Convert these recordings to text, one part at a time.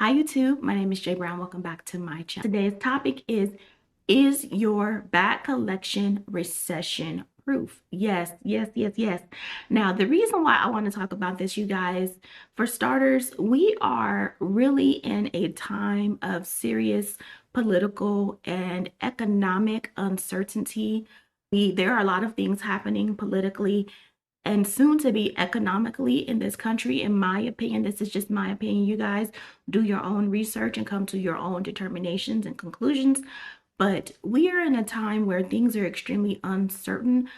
Hi YouTube, my name is Jay Brown. Welcome back to my channel. Today's topic is your bag collection recession proof? Yes, yes, yes, yes. Now, the reason why I want to talk about this, you guys, for starters, we are really in a time of serious political and economic uncertainty. There are a lot of things happening politically and soon to be economically in this country. In my opinion, this is just my opinion. You guys do your own research and come to your own determinations and conclusions. But we are in a time where things are extremely uncertain.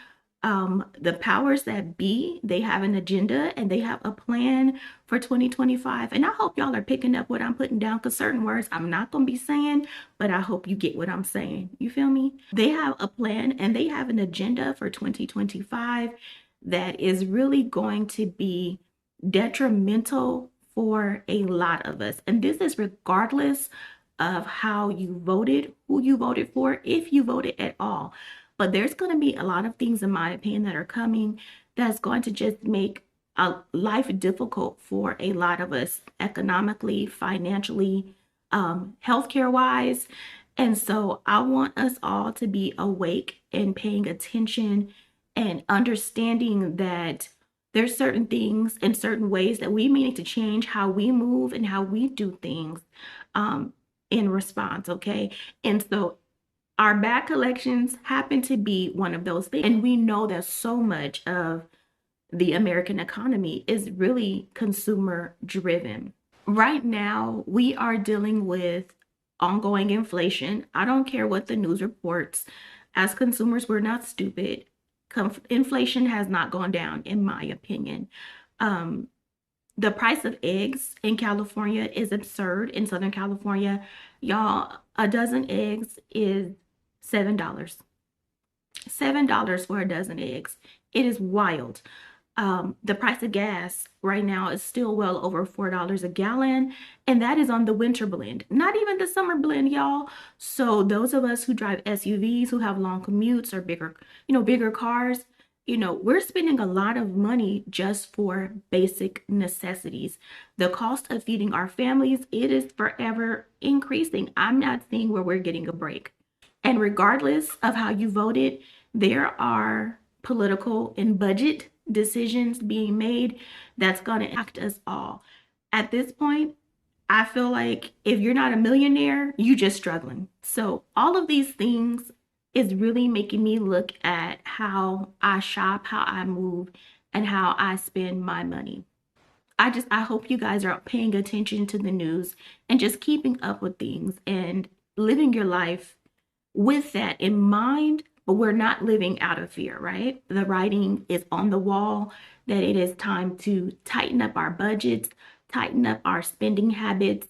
The powers that be, they have an agenda and they have a plan for 2025. And I hope y'all are picking up what I'm putting down, because certain words I'm not going to be saying, but I hope you get what I'm saying. You feel me? They have a plan and they have an agenda for 2025 that is really going to be detrimental for a lot of us. And this is regardless of how you voted, who you voted for, if you voted at all. But there's going to be a lot of things, in my opinion, that are coming that's going to just make life difficult for a lot of us, economically, financially, healthcare wise. And so I want us all to be awake and paying attention and understanding that there's certain things and certain ways that we may need to change how we move and how we do things in response, okay? And so our bag collections happen to be one of those things. And we know that so much of the American economy is really consumer driven. Right now, we are dealing with ongoing inflation. I don't care what the news reports. As consumers, we're not stupid. Inflation has not gone down, in my opinion. The price of eggs in California is absurd. In Southern California, y'all, a dozen eggs is $7. $7 for a dozen eggs. It is wild. The price of gas right now is still well over $4 a gallon, and that is on the winter blend, not even the summer blend, y'all. So those of us who drive SUVs, who have long commutes or bigger cars, we're spending a lot of money just for basic necessities. The cost of feeding our families, it is forever increasing. I'm not seeing where we're getting a break. And regardless of how you voted, there are political and budget decisions being made that's going to impact us all. At this point, I feel like if you're not a millionaire, you're just struggling. So all of these things is really making me look at how I shop, how I move, and how I spend my money. I hope you guys are paying attention to the news and just keeping up with things and living your life with that in mind. But we're not living out of fear, right? The writing is on the wall that it is time to tighten up our budgets, tighten up our spending habits,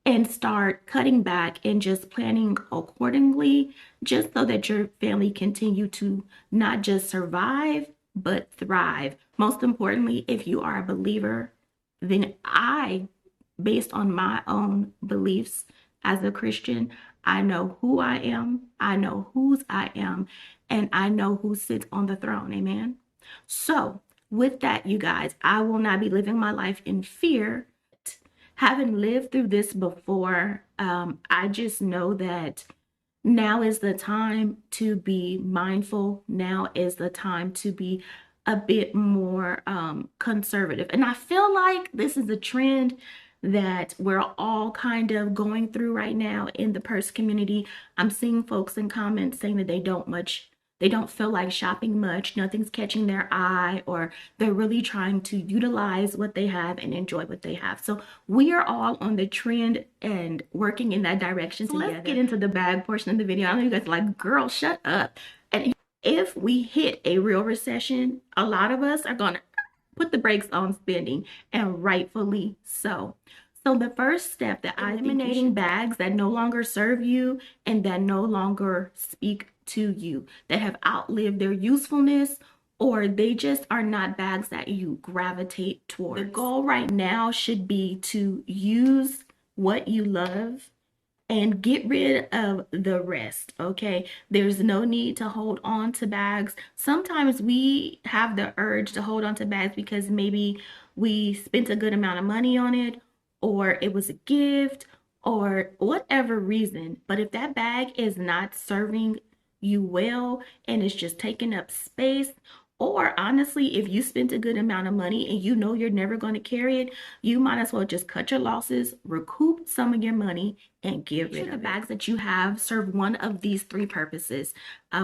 and start cutting back and just planning accordingly, just so that your family continue to not just survive, but thrive. Most importantly, if you are a believer, then based on my own beliefs as a Christian, I know who I am, I know whose I am, and I know who sits on the throne. Amen. So with that, you guys, I will not be living my life in fear. Having lived through this before, I just know that now is the time to be mindful. Now is the time to be a bit more conservative. And I feel like this is a trend that we're all kind of going through right now in the purse community. I'm seeing folks in comments saying that they don't feel like shopping much, nothing's catching their eye, or they're really trying to utilize what they have and enjoy what they have. So we are all on the trend and working in that direction together. Let's get into the bag portion of the video. I know you guys are like, girl, shut up. And if we hit a real recession, a lot of us are gonna put the brakes on spending, and rightfully so. So the first step that eliminating bags that no longer serve you and that no longer speak to you, that have outlived their usefulness, or they just are not bags that you gravitate towards. The goal right now should be to use what you love and get rid of the rest, okay? There's no need to hold on to bags. Sometimes we have the urge to hold on to bags because maybe we spent a good amount of money on it, or it was a gift, or whatever reason. But if that bag is not serving you well and it's just taking up space, or honestly, if you spent a good amount of money and you know you're never going to carry it, you might as well just cut your losses, recoup some of your money, and get rid of it. The bags that you have serve one of these three purposes.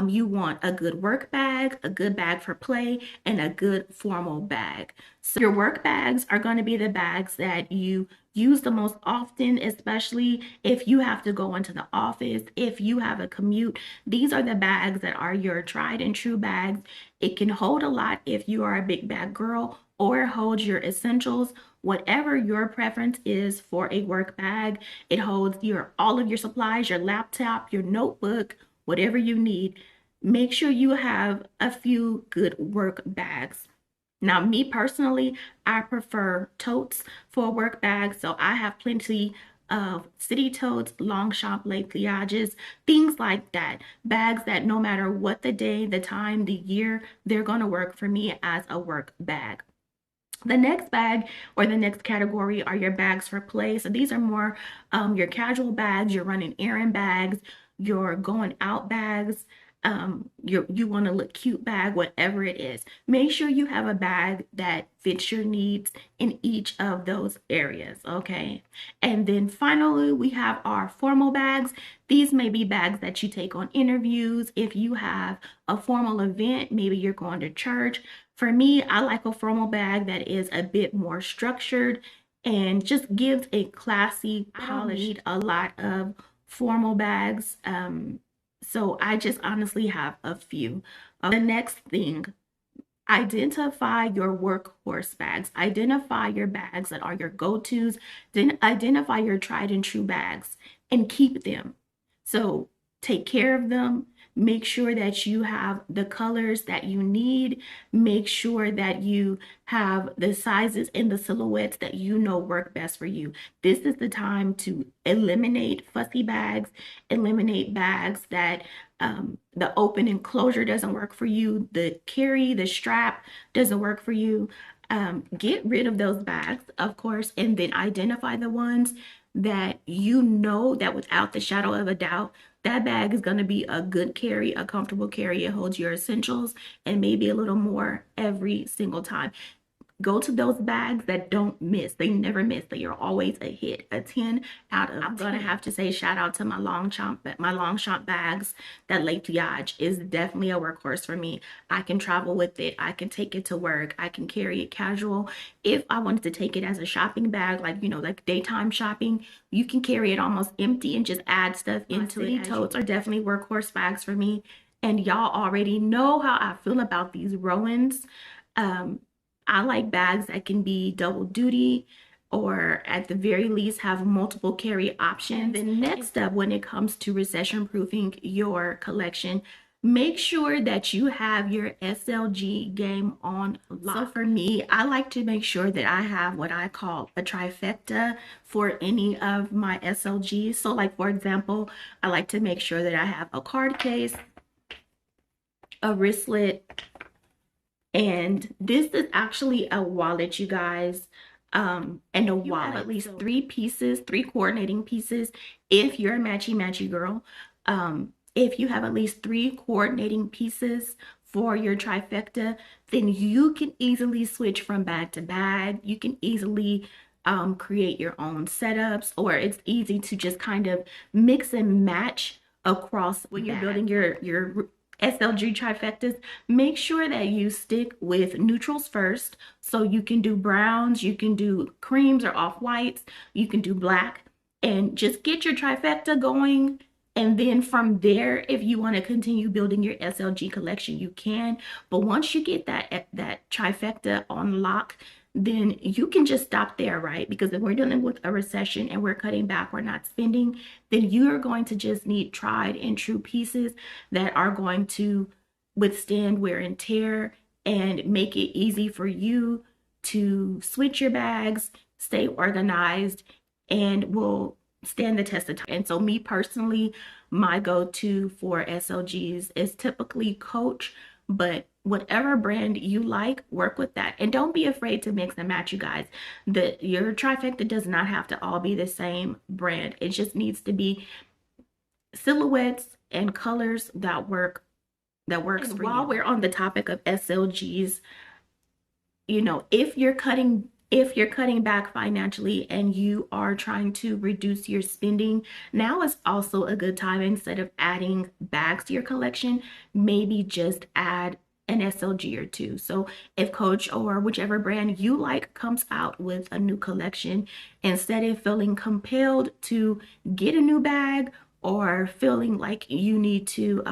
You want a good work bag, a good bag for play, and a good formal bag. So your work bags are going to be the bags that you use the most often, especially if you have to go into the office, if you have a commute. These are the bags that are your tried and true bags. It can hold a lot if you are a big bag girl, or it holds your essentials. Whatever your preference is for a work bag, it holds all of your supplies, your laptop, your notebook, whatever you need. Make sure you have a few good work bags. Now, me personally, I prefer totes for work bags. So I have plenty of city totes, Longchamp, Les Pliages, things like that. Bags that no matter what the day, the time, the year, they're going to work for me as a work bag. The next bag or the next category are your bags for play. So these are more your casual bags, your running errand bags, your going out bags, you want to look cute bag, whatever it is. Make sure you have a bag that fits your needs in each of those areas, okay? And then finally, we have our formal bags. These may be bags that you take on interviews. If you have a formal event, maybe you're going to church. For me, I like a formal bag that is a bit more structured and just gives a classy, polished, a lot of formal bags. So I just honestly have a few. The next thing, identify your workhorse bags. Identify your bags that are your go-tos. Then identify your tried and true bags and keep them. So take care of them. Make sure that you have the colors that you need. Make sure that you have the sizes and the silhouettes that you know work best for you. This is the time to eliminate fussy bags, eliminate bags that the open enclosure doesn't work for you, the strap doesn't work for you. Get rid of those bags, of course, and then identify the ones that you know that without the shadow of a doubt, that bag is going to be a good carry, a comfortable carry. It holds your essentials and maybe a little more every single time. Go to those bags that don't miss. They never miss. They are always a hit, a 10 out of 10. I'm gonna have to say shout out to my Longchamp bags. That Les Pliage is definitely a workhorse for me. I can travel with it. I can take it to work. I can carry it casual. If I wanted to take it as a shopping bag, like, you know, like daytime shopping, you can carry it almost empty and just add stuff into it. Totes are definitely workhorse bags for me. And y'all already know how I feel about these Rowans. I like bags that can be double duty or at the very least have multiple carry options. And then next up, when it comes to recession proofing your collection, make sure that you have your SLG game on lock. So for me, I like to make sure that I have what I call a trifecta for any of my SLGs. So like, for example, I like to make sure that I have a card case, a wristlet, and this is actually a wallet, you guys. And a wallet, at least three coordinating pieces. If you're a matchy girl, if you have at least 3 coordinating pieces for your trifecta, then you can easily switch from bag to bag. You can easily create your own setups, or it's easy to just kind of mix and match across when you're building your SLG trifectas. Make sure that you stick with neutrals first. So you can do browns, you can do creams or off-whites, you can do black, and just get your trifecta going. And then from there, if you want to continue building your SLG collection, you can. But once you get that trifecta on lock, then you can just stop there, right? Because if we're dealing with a recession and we're cutting back, we're not spending, then you're going to just need tried and true pieces that are going to withstand wear and tear and make it easy for you to switch your bags, stay organized, and will stand the test of time. And so me personally, my go-to for SLGs is typically Coach, but whatever brand you like, work with that. And don't be afraid to mix and match, you guys. Your trifecta does not have to all be the same brand. It just needs to be silhouettes and colors that works for you. While we're on the topic of SLGs, you know, if you're cutting back financially and you are trying to reduce your spending, now is also a good time. Instead of adding bags to your collection, maybe just add an SLG or two. So if Coach or whichever brand you like comes out with a new collection, instead of feeling compelled to get a new bag or feeling like you need to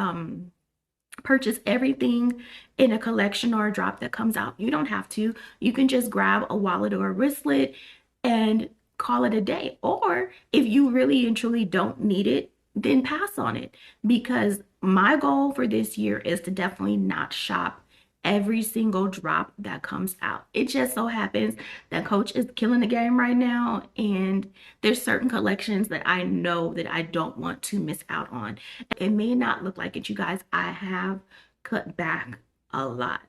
purchase everything in a collection or a drop that comes out, you don't have to. You can just grab a wallet or a wristlet and call it a day. Or if you really and truly don't need it, then pass on it. Because my goal for this year is to definitely not shop every single drop that comes out. It just so happens that Coach is killing the game right now, and there's certain collections that I know that I don't want to miss out on. It may not look like it, you guys. I have cut back a lot.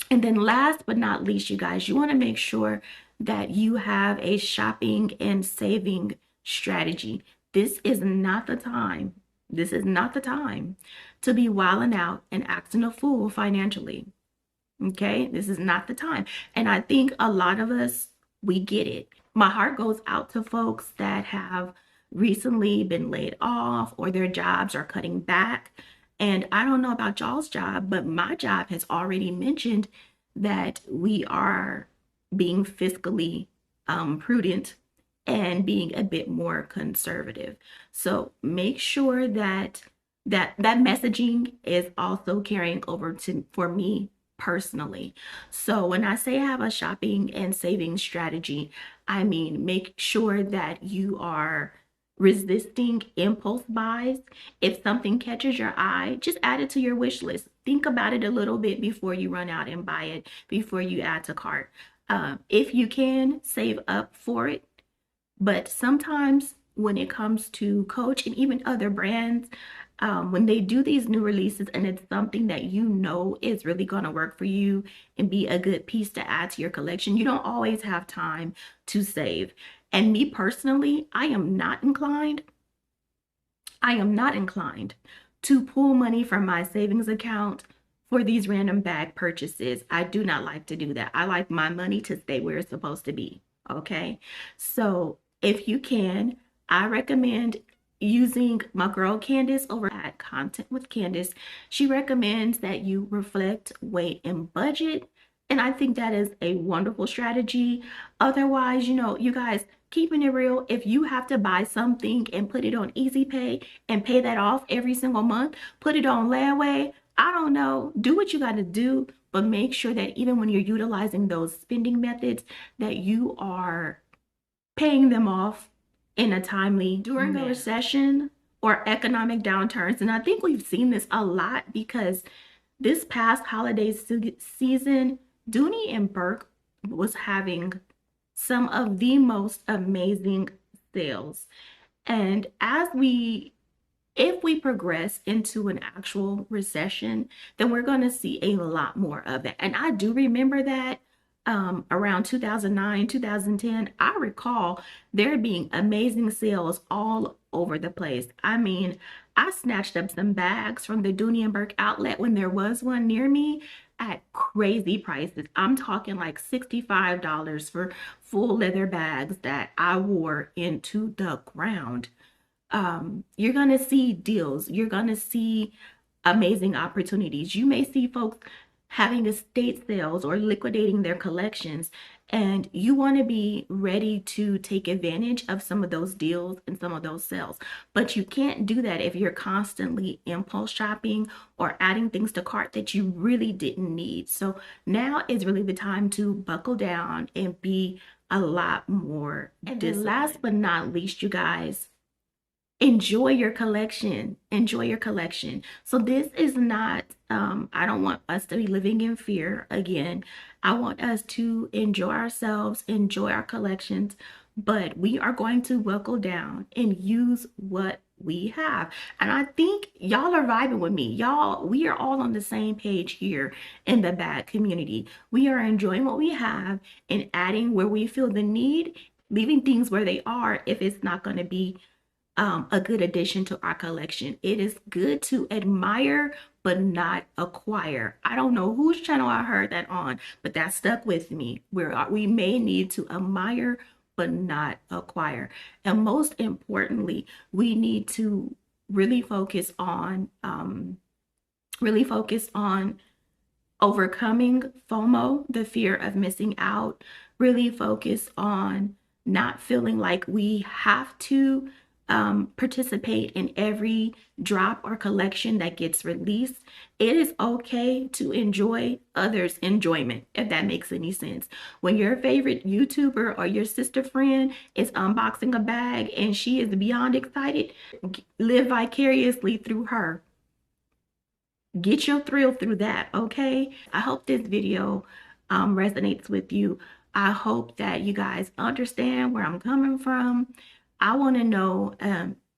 And then last but not least, you guys, you want to make sure that you have a shopping and saving strategy. This is not the time. This is not the time to be wilding out and acting a fool financially. Okay, this is not the time. And I think a lot of us, we get it. My heart goes out to folks that have recently been laid off or their jobs are cutting back. And I don't know about y'all's job, but my job has already mentioned that we are being fiscally prudent and being a bit more conservative. So make sure that messaging is also carrying over for me personally. So when I say have a shopping and saving strategy, I mean make sure that you are resisting impulse buys. If something catches your eye, just add it to your wish list. Think about it a little bit before you run out and buy it, before you add to cart. If you can, save up for it. But sometimes when it comes to Coach and even other brands, when they do these new releases and it's something that you know is really going to work for you and be a good piece to add to your collection, you don't always have time to save. And me personally, I am not inclined to pull money from my savings account for these random bag purchases. I do not like to do that. I like my money to stay where it's supposed to be. Okay, so if you can, I recommend using my girl Candace over at Content with Candace. She recommends that you reflect, wait, and budget. And I think that is a wonderful strategy. Otherwise, you know, you guys, keeping it real, if you have to buy something and put it on Easy Pay and pay that off every single month, put it on layaway, I don't know, do what you got to do, but make sure that even when you're utilizing those spending methods, that you are paying them off in a timely during a recession or economic downturns. And I think we've seen this a lot because this past holiday season, Dooney and Burke was having some of the most amazing sales. And if we progress into an actual recession, then we're going to see a lot more of it. And I do remember that around 2009, 2010, I recall there being amazing sales all over the place. I mean, I snatched up some bags from the Dooney and Burke outlet when there was one near me at crazy prices. I'm talking like $65 for full leather bags that I wore into the ground. You're going to see deals. You're going to see amazing opportunities. You may see folks having estate sales or liquidating their collections, and you want to be ready to take advantage of some of those deals and some of those sales. But you can't do that if you're constantly impulse shopping or adding things to cart that you really didn't need. So now is really the time to buckle down and be a lot more disciplined. And last but not least, you guys, enjoy your collection. Enjoy your collection. So this is not, I don't want us to be living in fear again. I want us to enjoy ourselves, enjoy our collections, but we are going to buckle down and use what we have. And I think y'all are vibing with me. Y'all, we are all on the same page here in the bag community. We are enjoying what we have and adding where we feel the need, leaving things where they are if it's not going to be a good addition to our collection. It is good to admire but not acquire. I don't know whose channel I heard that on, but that stuck with me. We may need to admire but not acquire. And most importantly, we need to really focus on overcoming FOMO, the fear of missing out, really focus on not feeling like we have to participate in every drop or collection that gets released. It is okay to enjoy others' enjoyment, if that makes any sense. When your favorite YouTuber or your sister friend is unboxing a bag and she is beyond excited, live vicariously through her. Get your thrill through that, okay? I hope this video resonates with you. I hope that you guys understand where I'm coming from. I want to know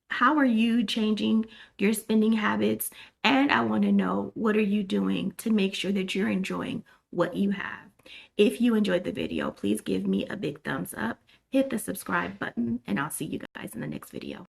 how are you changing your spending habits? And I want to know what are you doing to make sure that you're enjoying what you have. If you enjoyed the video, please give me a big thumbs up, hit the subscribe button, and I'll see you guys in the next video.